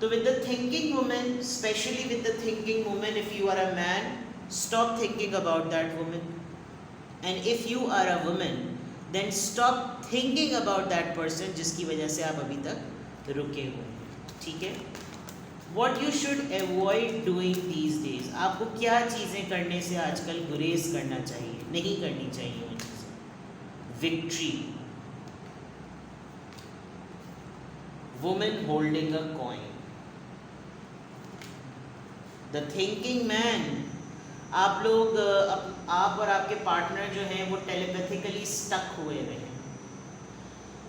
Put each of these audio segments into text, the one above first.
تو with the thinking woman, especially with the thinking woman, if you are a man, stop thinking about that woman. And if you are a woman, then stop thinking about that person جس کی وجہ سے آپ ابھی تک رکے ہوئے ہیں. ٹھیک ہے. What you should avoid doing these days, آپ کو کیا چیزیں کرنے سے آج کل گریز کرنا چاہیے, نہیں کرنی چاہیے وہ چیزیں. Victory, woman holding a coin. The thinking man, آپ لوگ آپ اور آپ کے پارٹنر جو ہیں وہ ٹیلیپیتھیکلی اسٹک ہوئے ہوئے ہیں,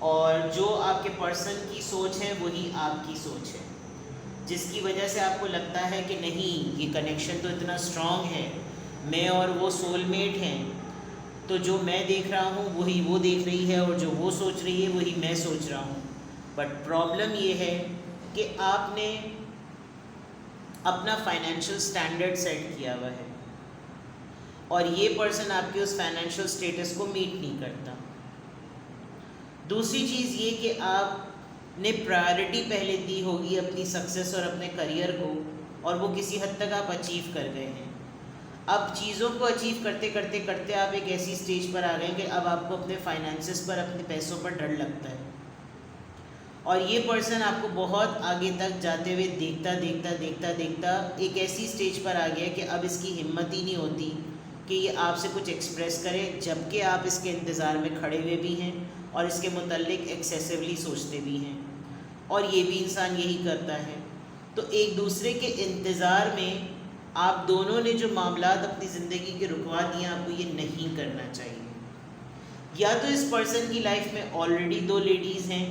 اور جو آپ کے پرسن کی سوچ ہے وہی آپ کی سوچ ہے, جس کی وجہ سے آپ کو لگتا ہے کہ نہیں یہ کنیکشن تو اتنا اسٹرانگ ہے, میں اور وہ سول میٹ ہیں, تو جو میں دیکھ رہا ہوں وہی وہ دیکھ رہی ہے, اور جو وہ سوچ رہی ہے وہی میں سوچ رہا ہوں. بٹ پرابلم یہ ہے کہ آپ نے اپنا فائنینشیل اسٹینڈرڈ سیٹ کیا ہوا ہے, اور یہ پرسن آپ کے اس فائنینشیل اسٹیٹس کو میٹ نہیں کرتا. دوسری چیز یہ کہ آپ نے پرائرٹی پہلے دی ہوگی اپنی سکسیس اور اپنے کریئر کو, اور وہ کسی حد تک آپ اچیو کر گئے ہیں. اب چیزوں کو اچیو کرتے کرتے کرتے آپ ایک ایسی اسٹیج پر آ گئے ہیں کہ اب آپ کو اپنے فائنینسز پر, اپنے پیسوں پر ڈر لگتا ہے, اور یہ پرسن آپ کو بہت آگے تک جاتے ہوئے دیکھتا دیکھتا دیکھتا دیکھتا ایک ایسی اسٹیج پر آ گیا کہ اب اس کی ہمت ہی نہیں ہوتی کہ یہ آپ سے کچھ ایکسپریس کرے, جبکہ آپ اس کے انتظار میں کھڑے ہوئے بھی ہیں اور اس کے متعلق ایکسیسولی سوچتے بھی ہیں, اور یہ بھی انسان یہی کرتا ہے. تو ایک دوسرے کے انتظار میں آپ دونوں نے جو معاملات اپنی زندگی کے رکوا دیے, آپ کو یہ نہیں کرنا چاہیے. یا تو اس پرسن کی لائف میں آلریڈی دو لیڈیز ہیں,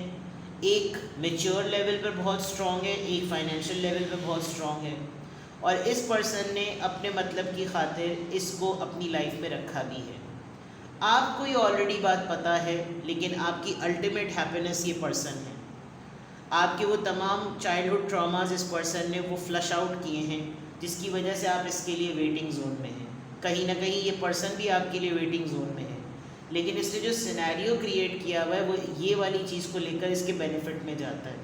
ایک میچور لیول پر بہت اسٹرانگ ہے, ایک فائنینشیل لیول پہ بہت اسٹرانگ ہے, اور اس پرسن نے اپنے مطلب کی خاطر اس کو اپنی لائف میں رکھا بھی ہے. آپ کو یہ آلریڈی بات پتہ ہے, لیکن آپ کی الٹیمیٹ ہیپینس یہ پرسن ہے. آپ کے وہ تمام چائلڈہڈ ٹراماز اس پرسن نے وہ فلش آؤٹ کیے ہیں, جس کی وجہ سے آپ اس کے لیے ویٹنگ زون میں ہیں. کہیں نہ کہیں یہ پرسن بھی آپ کے لیے ویٹنگ زون میں ہے, لیکن اس نے جو سینیریو کریٹ کیا ہوا ہے وہ یہ والی چیز کو لے کر اس کے بینیفٹ میں جاتا ہے.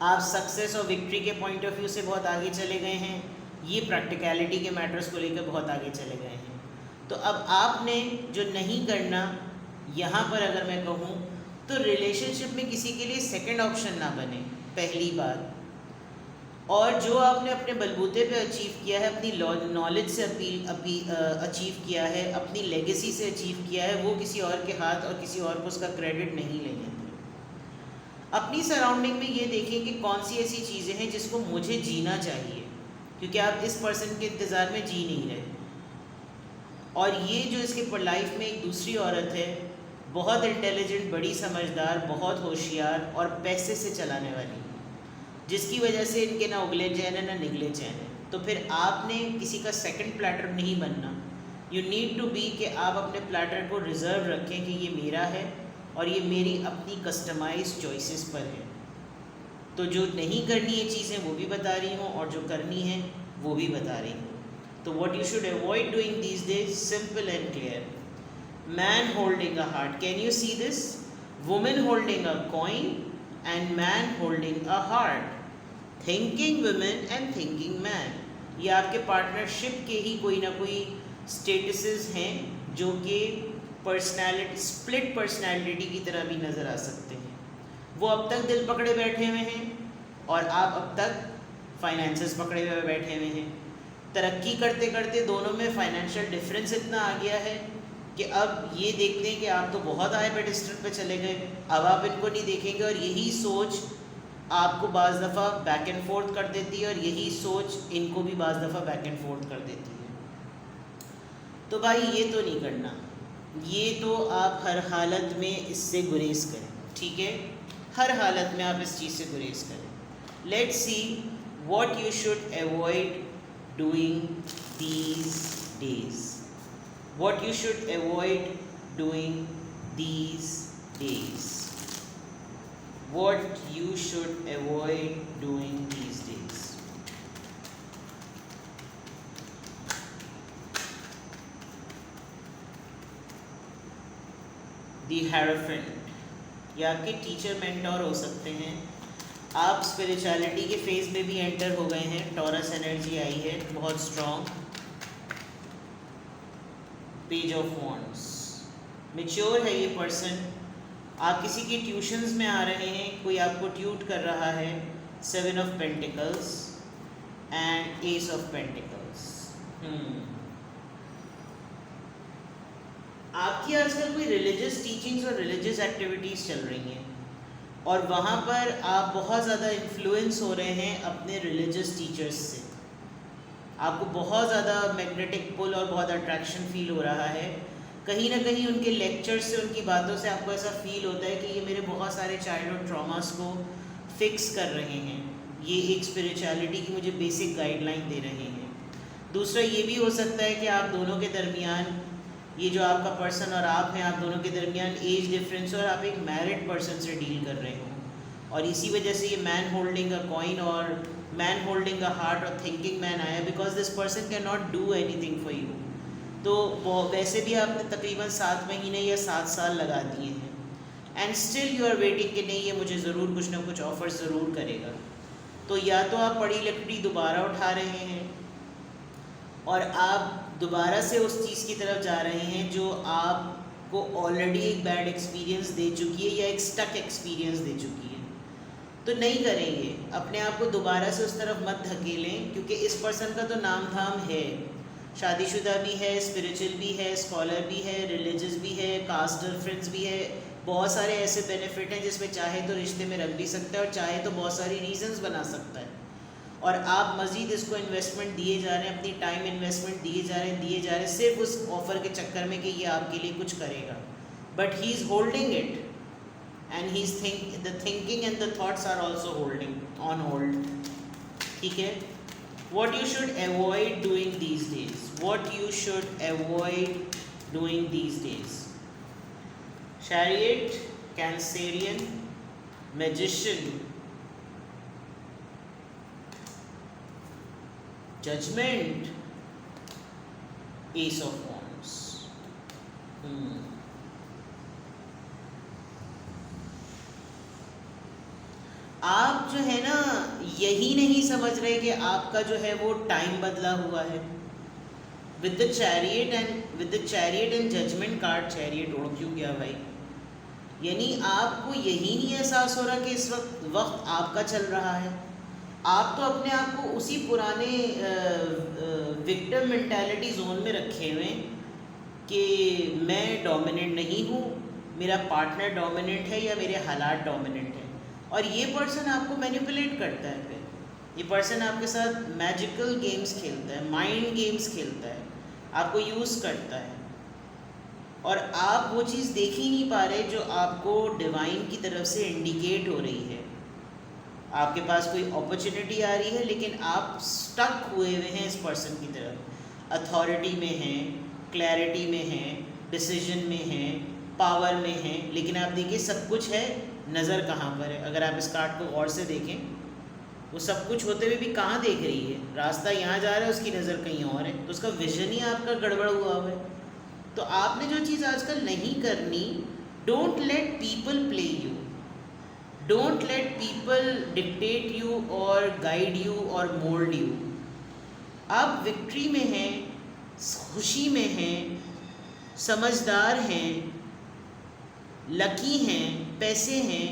آپ سکسیس اور وکٹری کے پوائنٹ آف ویو سے بہت آگے چلے گئے ہیں, یہ پریکٹیکلٹی کے میٹرز کو لے کر بہت آگے چلے گئے ہیں. تو اب آپ نے جو نہیں کرنا, یہاں پر اگر میں کہوں تو ریلیشن شپ میں کسی کے لیے سیکنڈ آپشن نہ بنے, پہلی بات. اور جو آپ نے اپنے بلبوتے پہ اچیو کیا ہے, اپنی نالج سے اچیو کیا ہے, اپنی لیگیسی سے اچیو کیا ہے, وہ کسی اور کے ہاتھ اور کسی اور کو اس کا کریڈٹ نہیں لینے دیں. اپنی سراؤنڈنگ میں یہ دیکھیں کہ کون سی ایسی چیزیں ہیں جس کو مجھے جینا چاہیے, کیونکہ آپ اس پرسن کے انتظار میں جی نہیں رہے. اور یہ جو اس کے لائف میں ایک دوسری عورت ہے, بہت انٹیلیجنٹ, بڑی سمجھدار, بہت ہوشیار اور پیسے سے چلانے والی, جس کی وجہ سے ان کے نہ اگلے چین ہیں نہ نگلے چین ہیں. تو پھر آپ نے کسی کا سیکنڈ پلیٹر نہیں بننا. یو نیڈ ٹو بی کہ آپ اپنے پلیٹر کو ریزرو رکھیں کہ یہ میرا ہے اور یہ میری اپنی کسٹمائز چوائسیز پر ہے. تو جو نہیں کرنی یہ چیزیں وہ بھی بتا رہی ہوں, اور جو کرنی ہیں وہ بھی بتا رہی ہوں. تو what you should avoid doing these days, simple and clear. Man holding a heart, can you see this? Woman holding a coin and man holding a heart. Thinking women and thinking man, یہ آپ کے partnership کے ہی کوئی نہ کوئی statuses ہیں جو کہ پرسنالٹی, اسپلٹ پرسنالٹی کی طرح بھی نظر آ سکتے ہیں. وہ اب تک دل پکڑے بیٹھے ہوئے ہیں, اور آپ اب تک فائنینسز پکڑے ہوئے بیٹھے ہوئے ہیں. ترقی کرتے کرتے دونوں میں فائنینشیل ڈفرینس اتنا آ گیا ہے کہ اب یہ دیکھتے ہیں کہ آپ تو بہت ہائی پیڈسٹل پہ چلے گئے, اب آپ ان کو نہیں دیکھیں گے, اور یہی سوچ آپ کو بعض دفعہ بیک اینڈ فورتھ کر دیتی ہے, اور یہی سوچ ان کو بھی بعض دفعہ بیک اینڈ فورتھ کر دیتی ہے. تو بھائی یہ تو نہیں کرنا, یہ تو آپ ہر حالت میں اس سے گریز کریں. ٹھیک ہے, ہر حالت میں آپ اس چیز سے گریز کریں. Let's see what you should avoid doing these days. What you should avoid doing these days. What you should avoid doing these days. The Hierophant, یہ آپ کے ٹیچر مینٹور ہو سکتے ہیں, آپ اسپریچولیٹی کے فیز میں بھی انٹر ہو گئے ہیں. ٹورس انرجی آئی ہے بہت اسٹرانگ. پیج آف وانڈس، میچور ہے یہ پرسن. آپ کسی کی ٹیوشنز میں آ رہے ہیں، کوئی آپ کو ٹیوٹ کر رہا ہے. 7 آف پینٹیکلز اینڈ ایس آف پینٹیکلز. آپ کی آج کل کوئی ریلیجس ٹیچنگز اور ریلیجس ایکٹیویٹیز چل رہی ہیں، اور وہاں پر آپ بہت زیادہ انفلوئنس ہو رہے ہیں اپنے ریلیجس ٹیچرز سے. آپ کو بہت زیادہ میگنیٹک پل اور بہت اٹریکشن فیل ہو رہا ہے. کہیں نہ کہیں ان کے لیکچر سے، ان کی باتوں سے آپ کو ایسا فیل ہوتا ہے کہ یہ میرے بہت سارے چائلڈہڈ ٹراماز کو فکس کر رہے ہیں. یہ ایک اسپریچولیٹی کی مجھے بیسک گائیڈ لائن دے رہے ہیں. دوسرا یہ بھی ہو سکتا ہے کہ آپ دونوں کے درمیان، یہ جو آپ کا پرسن اور آپ ہیں، آپ دونوں کے درمیان ایج ڈفرینس اور آپ ایک میرڈ پرسن سے ڈیل کر رہے ہوں، اور اسی وجہ سے یہ مین ہولڈنگ اے کوائن اور مین ہولڈنگ اے ہارٹ اور تھنکنگ مین آیا، because this person can not do any thing for you. تو ویسے بھی آپ نے تقریباً 7 مہینے یا 7 سال لگا دیے ہیں، and still you are waiting کہ نہیں، یہ مجھے ضرور کچھ نہ کچھ آفر ضرور کرے گا. تو یا تو آپ پڑی لکڑی دوبارہ اٹھا رہے ہیں، اور آپ دوبارہ سے اس چیز کی طرف جا رہے ہیں جو آپ کو آلریڈی ایک بیڈ ایکسپیرینس دے چکی ہے یا ایک اسٹک ایکسپیرینس دے چکی ہے. تو نہیں کریں گے، اپنے آپ کو دوبارہ سے اس طرف مت دھکیلیں، کیونکہ اس پرسن کا تو نام دھام ہے، شادی شدہ بھی ہے، اسپریچول بھی ہے، اسکالر بھی ہے، ریلیجس بھی ہے، کاسٹ ڈفرینس بھی ہے. بہت سارے ایسے بینیفٹ ہیں جس میں چاہے تو رشتے میں رکھ بھی سکتا ہے، اور چاہے تو بہت ساری ریزنز بنا سکتا ہے. اور آپ مزید اس کو انویسٹمنٹ دیے جا رہے ہیں، اپنی ٹائم انویسٹمنٹ دیے جا رہے ہیں صرف اس آفر کے چکر میں کہ یہ آپ کے لیے کچھ کرے گا. But he is holding it, and he is the thinking and the thoughts are also holding on hold. ٹھیک ہے. What you should avoid doing these days, what you should avoid doing these days. Chariot, کینسیرین، magician, judgement, ace of wands. آپ جو ہے نا یہی نہیں سمجھ رہے کہ آپ کا جو ہے وہ ٹائم بدلا ہوا ہے. With the chariot and judgement card, chariot اڑ کیوں گیا بھائی؟ یعنی آپ کو یہی نہیں احساس ہو رہا کہ اس وقت آپ کا چل رہا ہے. آپ تو اپنے آپ کو اسی پرانے وکٹم مینٹیلٹی زون میں رکھے ہوئے کہ میں ڈومیننٹ نہیں ہوں، میرا پارٹنر ڈومیننٹ ہے یا میرے حالات ڈومیننٹ ہیں. اور یہ پرسن آپ کو مینیپولیٹ کرتا ہے. پھر یہ پرسن آپ کے ساتھ میجیکل گیمز کھیلتا ہے، مائنڈ گیمز کھیلتا ہے، آپ کو یوز کرتا ہے، اور آپ وہ چیز دیکھ ہی نہیں پا رہے جو آپ کو ڈیوائن کی طرف سے انڈیکیٹ ہو رہی ہے. آپ کے پاس کوئی اپرچونیٹی آ رہی ہے، لیکن آپ سٹک ہوئے ہوئے ہیں اس پرسن کی طرف. اتھارٹی میں ہیں، کلیئرٹی میں ہیں، ڈیسیژن میں ہیں، پاور میں ہیں، لیکن آپ دیکھیے سب کچھ ہے، نظر کہاں پر ہے؟ اگر آپ اس کارڈ کو غور سے دیکھیں، وہ سب کچھ ہوتے ہوئے بھی کہاں دیکھ رہی ہے؟ راستہ یہاں جا رہا ہے، اس کی نظر کہیں اور ہے. تو اس کا ویژن ہی آپ کا گڑبڑ ہوا ہوا ہے. تو آپ نے جو چیز آج کل نہیں کرنی، don't let people play you, don't let people dictate you اور گائیڈ یو اور مولڈ یو. آپ وکٹری میں ہیں، خوشی میں ہیں، سمجھدار ہیں، لکی ہیں، پیسے ہیں،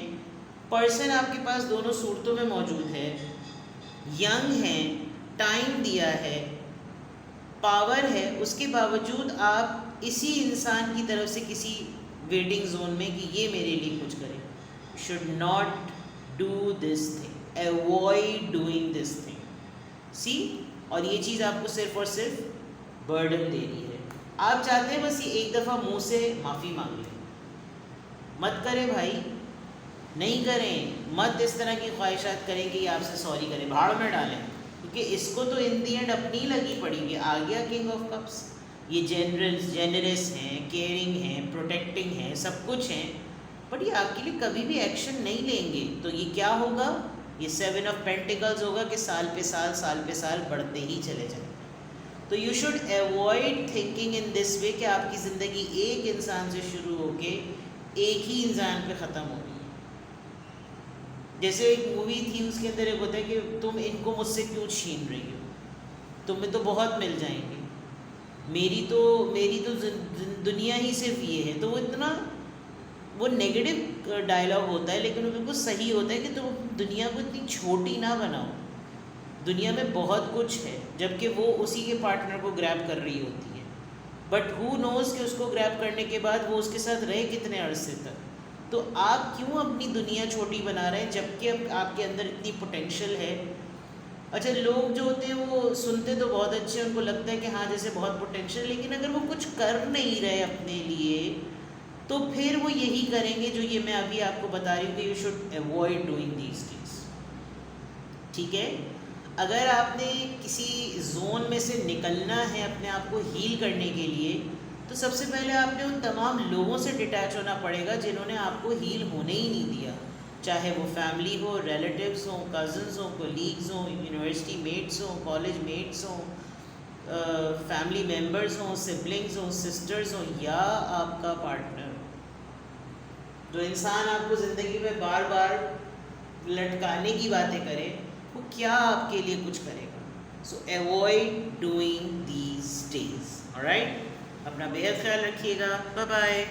پرسن آپ کے پاس دونوں صورتوں میں موجود ہے، ینگ ہیں، ٹائم دیا ہے، پاور ہے. اس کے باوجود آپ اسی انسان کی طرف سے کسی ویٹنگ زون میں کہ یہ میرے لیے کچھ کرے. should not do this thing, avoid doing this thing. see, اور یہ چیز آپ کو صرف اور صرف برڈن دے رہی ہے. آپ چاہتے ہیں بس یہ ایک دفعہ منہ سے معافی مانگ لیں. مت کریں بھائی، نہیں کریں. مت اس طرح کی خواہشات کریں کہ یہ آپ سے سوری کریں، بھاڑ میں ڈالیں، کیونکہ اس کو تو ان دی اینڈ اپنی لگی پڑی ہے. آ گیا کنگ آف کپس. یہ جنرس ہیں، کیئرنگ ہیں، پروٹیکٹنگ ہیں، سب کچھ ہیں، بٹ یہ آپ کے لیے کبھی بھی ایکشن نہیں لیں گے. تو یہ کیا ہوگا؟ یہ 7 آف پینٹیکلز ہوگا کہ سال پہ سال بڑھتے ہی چلے جائیں. تو you should avoid thinking in this way کہ آپ کی زندگی ایک انسان سے شروع ہو کے ایک ہی انسان پہ ختم ہو گئی. جیسے ایک مووی تھی اس کے اندر ایک ہوتا ہے کہ تم ان کو مجھ سے کیوں چھین رہی ہو، تمہیں تو بہت مل جائیں گے، میری تو دنیا ہی صرف یہ ہے. تو وہ اتنا وہ نیگیٹو ڈائلاگ ہوتا ہے، لیکن وہ بالکل صحیح ہوتا ہے کہ تم دنیا کو اتنی چھوٹی نہ بناؤ، دنیا میں بہت کچھ ہے، جبکہ وہ اسی کے پارٹنر کو گریب کر رہی ہوتی ہے. بٹ ہو نوز کہ اس کو گریب کرنے کے بعد وہ اس کے ساتھ رہے کتنے عرصے تک. تو آپ کیوں اپنی دنیا چھوٹی بنا رہے ہیں جبکہ اب آپ کے اندر اتنی پوٹینشیل ہے. اچھا لوگ جو ہوتے ہیں وہ سنتے تو بہت اچھے، ان کو لگتا ہے کہ ہاں جیسے بہت پوٹینشیل، لیکن اگر وہ کچھ کر نہیں رہے اپنے لیے تو پھر وہ یہی کریں گے جو یہ میں ابھی آپ کو بتا رہی ہوں کہ you should avoid doing these things. ٹھیک ہے. اگر آپ نے کسی زون میں سے نکلنا ہے اپنے آپ کو ہیل کرنے کے لیے، تو سب سے پہلے آپ نے ان تمام لوگوں سے ڈیٹیچ ہونا پڑے گا جنہوں نے آپ کو ہیل ہونے ہی نہیں دیا، چاہے وہ فیملی ہو، ریلیٹیوز ہوں، کزنز ہوں، کولیگز ہوں، یونیورسٹی میٹس ہوں، کالج میٹس ہوں، فیملی ممبرز ہوں، سبلنگز ہوں، سسٹرز ہوں، یا آپ کا پارٹنر. جو انسان آپ کو زندگی میں بار بار لٹکانے کی باتیں کرے، وہ کیا آپ کے لیے کچھ کرے گا. So avoid doing these things. Alright, اپنا بہت خیال رکھیے گا. Bye bye.